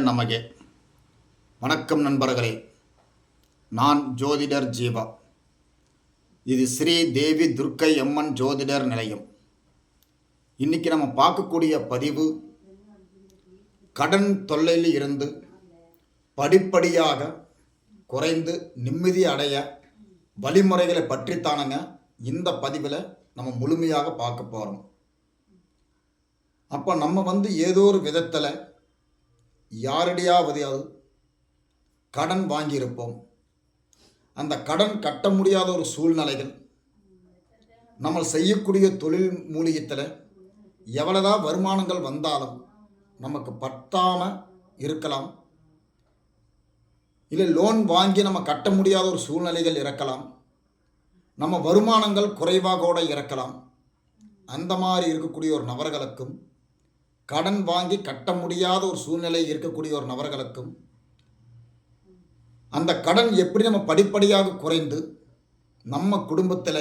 நமகே. வணக்கம் நண்பர்களே, நான் ஜோதிடர் ஜீவா. இது ஸ்ரீ தேவி துர்க்கை அம்மன் ஜோதிடர் நிலையம். இன்றைக்கி நம்ம பார்க்கக்கூடிய பதிவு கடன் தொல்லையில் இருந்து படிப்படியாக குறைந்து நிம்மதி அடைய வழிமுறைகளை பற்றித்தானுங்க இந்த பதிவில் நம்ம முழுமையாக பார்க்க போகிறோம். அப்போ நம்ம ஏதோ ஒரு விதத்தில் யாரடியாவது கடன் வாங்கியிருப்போம். அந்த கடன் கட்ட முடியாத ஒரு சூழ்நிலைகள், நம்ம செய்யக்கூடிய தொழில் மூலியத்தில் எவ்வளோதான் வருமானங்கள் வந்தாலும் நமக்கு பத்தாமல் இருக்கலாம். இல்லை லோன் வாங்கி நம்ம கட்ட முடியாத ஒரு சூழ்நிலைகள் இருக்கலாம். நம்ம வருமானங்கள் குறைவாக கூட இருக்கலாம். அந்த மாதிரி இருக்கக்கூடிய ஒரு நபர்களுக்கும், கடன் வாங்கி கட்ட முடியாத ஒரு சூழ்நிலை இருக்கக்கூடிய ஒரு நபர்களுக்கும் அந்த கடன் எப்படி நம்ம படிப்படியாக குறைந்து நம்ம குடும்பத்தில்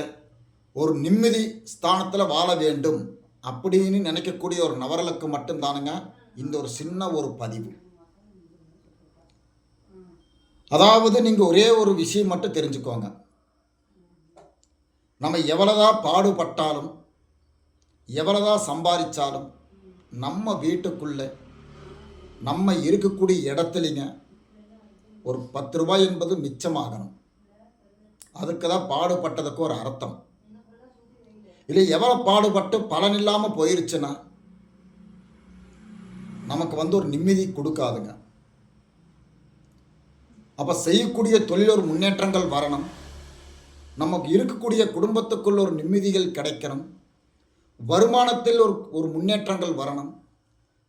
ஒரு நிம்மதி ஸ்தானத்தில் வாழ வேண்டும் அப்படின்னு நினைக்கக்கூடிய ஒரு நபர்களுக்கு மட்டும்தானுங்க இந்த ஒரு சின்ன ஒரு பதிவு. அதாவது நீங்கள் ஒரே ஒரு விஷயம் மட்டும் தெரிஞ்சுக்கோங்க. நம்ம எவ்வளோதான் பாடுபட்டாலும் எவ்வளோதான் சம்பாதிச்சாலும் நம்ம வீட்டுக்குள்ளே நம்ம இருக்கக்கூடிய இடத்துலிங்க ஒரு 10 ரூபாய் என்பது மிச்சமாகணும். அதுக்கு தான் பாடுபட்டதுக்கு ஒரு அர்த்தம். இல்லை எவ்வளோ பாடுபட்டு பலன் இல்லாமல் போயிருச்சுன்னா நமக்கு ஒரு நிம்மதி கொடுக்காதுங்க. அப்போ செய்யக்கூடிய தொழில் ஒரு முன்னேற்றங்கள் வரணும். நமக்கு இருக்கக்கூடிய குடும்பத்துக்குள்ள ஒரு நிம்மதிகள் கிடைக்கணும். வருமானத்தில் ஒரு முன்னேற்றங்கள் வரணும்.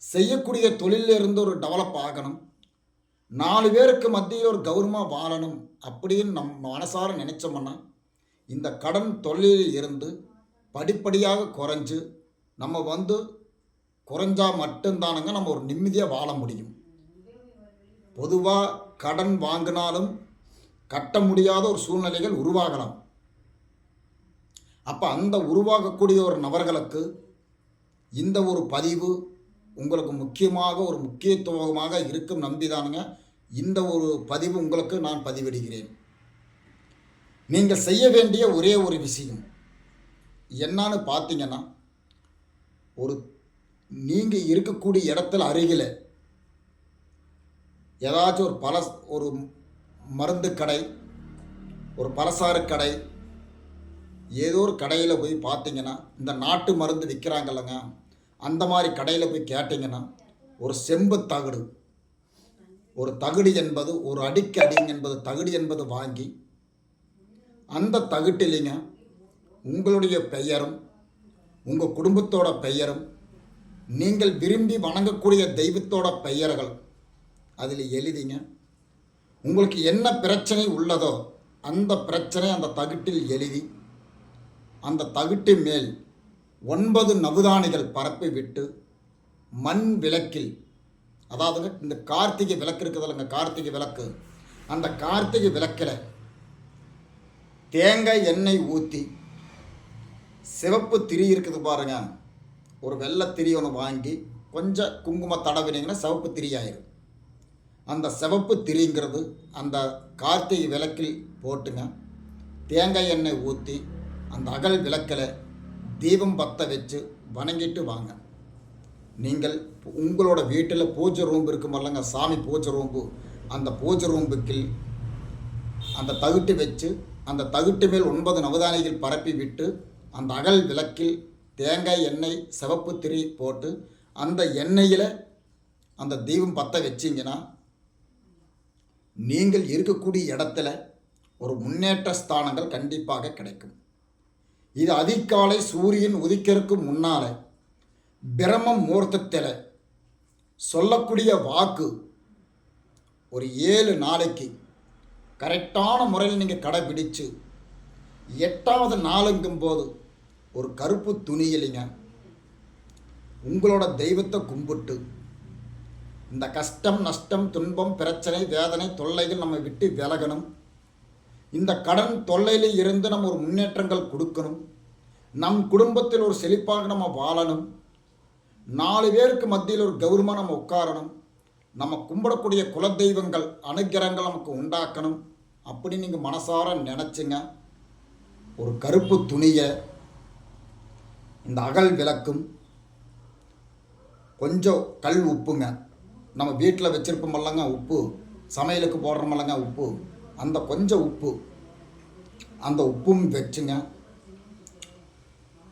செய்யக்கூடிய தொழிலிருந்து ஒரு டெவலப் ஆகணும். 4 பேருக்கு மத்தியில் ஒரு கௌரவமாக வாழணும் அப்படின்னு நம்ம மனசார நினைச்சோம்னா இந்த கடன் தொழிலில் இருந்து படிப்படியாக குறைஞ்சு நம்ம குறைஞ்சா மட்டும்தானுங்க நம்ம ஒரு நிம்மதியாக வாழ முடியும். பொதுவாக கடன் வாங்கினாலும் கட்ட முடியாத ஒரு சூழ்நிலைகள் உருவாகலாம். அப்போ அந்த உருவாகக்கூடிய ஒரு நபர்களுக்கு இந்த ஒரு பதிவு உங்களுக்கு ஒரு முக்கியத்துவமாக இருக்கும் நம்பிதானுங்க இந்த ஒரு பதிவு உங்களுக்கு நான் பதிவிடுகிறேன். நீங்கள் செய்ய வேண்டிய ஒரே ஒரு விஷயம் என்னன்னு பார்த்தீங்கன்னா, நீங்கள் இருக்கக்கூடிய இடத்துல அருகில் ஏதாச்சும் ஒரு மருந்து கடை, ஒரு பலசாறு கடை, ஏதோ ஒரு கடையில் போய் பார்த்தீங்கன்னா இந்த நாட்டு மருந்து விற்கிறாங்கல்லங்க, அந்த மாதிரி கடையில் போய் கேட்டிங்கன்னா ஒரு செம்பு தகடு, ஒரு தகுடு என்பது ஒரு அடிக்கு அடிங்க என்பது தகுடு என்பது வாங்கி அந்த தகுட்டிலிங்க உங்களுடைய பெயரும் உங்கள் குடும்பத்தோட பெயரும் நீங்கள் விரும்பி வணங்கக்கூடிய தெய்வத்தோட பெயர்கள் அதில் எழுதிங்க. உங்களுக்கு என்ன பிரச்சனை உள்ளதோ அந்த பிரச்சனை அந்த தகுட்டில் எழுதி அந்த தகுட்டு மேல் 9 நவுதானிகள் பரப்பி விட்டு மண் விளக்கில், அதாவது இந்த கார்த்திகை விளக்கு இருக்குதுல்லங்க, கார்த்திகை விளக்கு, அந்த கார்த்திகை விளக்கில் தேங்காய் எண்ணெய் ஊற்றி சிவப்பு திரி இருக்குது பாருங்க, ஒரு வெள்ளை திரி ஒன்று வாங்கி கொஞ்சம் குங்குமம் தடவினீங்கன்னா சிவப்பு திரி ஆயிரும். அந்த சிவப்பு திரிங்கிறது அந்த கார்த்திகை விளக்கில் போட்டுங்க. தேங்காய் எண்ணெய் ஊற்றி அந்த அகல் விளக்கில் தீபம் பற்ற வச்சு வணங்கிட்டு வாங்க. நீங்கள் உங்களோட வீட்டில் பூஜை ரூம்பு இருக்குமல்லங்க, சாமி பூஜை ரூம்பு, அந்த பூஜை ரூம்புக்கு அந்த தகுட்டு வச்சு அந்த தகுட்டு மேல் 9 நவதானிகள் பரப்பி விட்டு அந்த அகல் விளக்கில் தேங்காய் எண்ணெய் சிவப்பு திரி போட்டு அந்த எண்ணெயில் அந்த தீபம் பற்ற வச்சிங்கன்னா நீங்கள் இருக்கக்கூடிய இடத்துல ஒரு முன்னேற்ற ஸ்தானங்கள் கண்டிப்பாக கிடைக்கும். இது அதிகாலை சூரியன் உதிக்கிறதுக்கு முன்னால் பிரம்ம முகூர்த்தத்தில் சொல்லக்கூடிய வாக்கு ஒரு 7 நாளைக்கு கரெக்டான முறையில் நீங்கள் கடைபிடிச்சு 8வது நாளுங்கும்போது ஒரு கருப்பு துணியிலிங்க உங்களோட தெய்வத்தை கும்பிட்டு இந்த கஷ்டம் நஷ்டம் துன்பம் பிரச்சனை வேதனை தொல்லைகள் நம்ம விட்டு விலகணும். இந்த கடன் தொல்லையில் இருந்து நம்ம ஒரு முன்னேற்றங்கள் கொடுக்கணும். நம் குடும்பத்தில் ஒரு செழிப்பாக நம்ம வாழணும். 4 பேருக்கு மத்தியில் ஒரு கௌரவமாக நம்ம உட்காரணும். நம்ம கும்பிடக்கூடிய குலதெய்வங்கள் அனுக்கிரகங்கள் நமக்கு உண்டாக்கணும் அப்படின்னு நீங்கள் மனசார நினச்சிங்க. ஒரு கருப்பு துணியை இந்த அகல் விளக்கும் கொஞ்சம் கல் உப்புங்க, நம்ம வீட்டில் வச்சுருப்போமல்லங்க உப்பு, சமையலுக்கு போடுறோமல்லங்க உப்பு, அந்த கொஞ்சம் உப்பு, அந்த உப்பும் வச்சுங்க.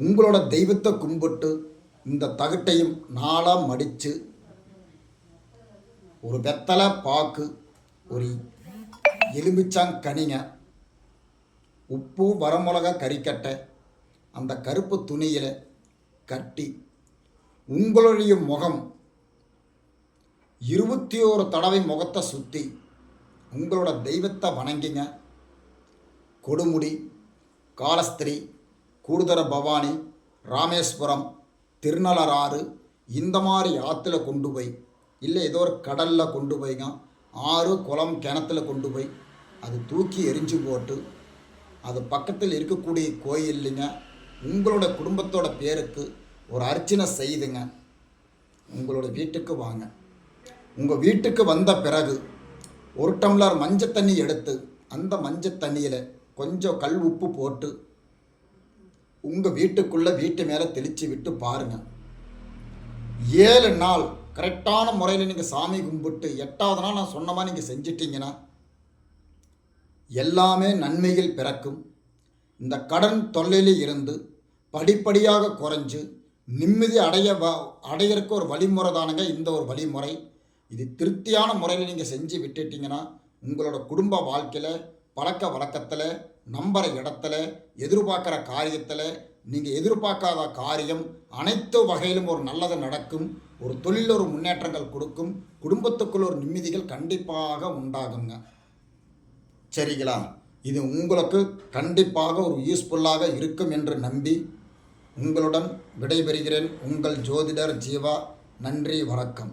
உங்களோட தெய்வத்தை கும்பிட்டு இந்த தகட்டையும் நாளாக மடித்து ஒரு வெத்தலை பாக்கு, ஒரு எலுமிச்சாங்கனிங்க, உப்பு, வரமிளகா, கறிக்கட்டை அந்த கருப்பு துணியில் கட்டி உங்களுடைய முகம் 21 தடவை முகத்தை சுற்றி உங்களோட தெய்வத்தை வணங்கிங்க. கொடுமுடி, காலஸ்திரி, கூடுதர பவானி, ராமேஸ்வரம், திருநள்ளாறு இந்த மாதிரி ஆற்றுல கொண்டு போய், இல்லை ஏதோ ஒரு கடலில் கொண்டு போய்ங்க, ஆறு குளம் கிணத்துல கொண்டு போய் அது தூக்கி எரிஞ்சு போட்டு அது பக்கத்தில் இருக்கக்கூடிய கோயில்லைங்க உங்களோட குடும்பத்தோட பேருக்கு ஒரு அர்ச்சனை செய்துங்க. உங்களோட வீட்டுக்கு வாங்க. உங்கள் வீட்டுக்கு வந்த பிறகு ஒரு டம்ளர் மஞ்சள் தண்ணி எடுத்து அந்த மஞ்சள் தண்ணியில் கொஞ்சம் கல் உப்பு போட்டு உங்கள் வீட்டுக்குள்ளே வீட்டு மேலே தெளித்து விட்டு பாருங்கள். 7 நாள் கரெக்டான முறையில் நீங்கள் சாமி கும்பிட்டு 8வது நாள் நான் சொன்ன மாதிரி நீங்கள் செஞ்சிட்டிங்கன்னா எல்லாமே நன்மைகள் பிறக்கும். இந்த கடன் தொல்லையில் இருந்து படிப்படியாக குறைஞ்சு நிம்மதி அடையறக்கு ஒரு வழிமுறை தானுங்க இந்த ஒரு வழிமுறை. இது திருப்தியான முறையில் நீங்கள் செஞ்சு விட்டுட்டிங்கன்னா உங்களோட குடும்ப வாழ்க்கையில், பழக்க வழக்கத்தில், நம்புகிற இடத்துல, எதிர்பார்க்குற காரியத்தில், நீங்கள் எதிர்பார்க்காத காரியம் அனைத்து வகையிலும் ஒரு நல்லது நடக்கும். ஒரு தொழிலில் ஒரு முன்னேற்றங்கள் கொடுக்கும். குடும்பத்துக்குள்ள ஒரு நிம்மதிகள் கண்டிப்பாக உண்டாகுங்க. சரிங்களா? இது உங்களுக்கு கண்டிப்பாக ஒரு யூஸ்ஃபுல்லாக இருக்கும் என்று நம்பி உங்களுடன் விடைபெறுகிறேன். உங்கள் ஜோதிடர் ஜீவா. நன்றி, வணக்கம்.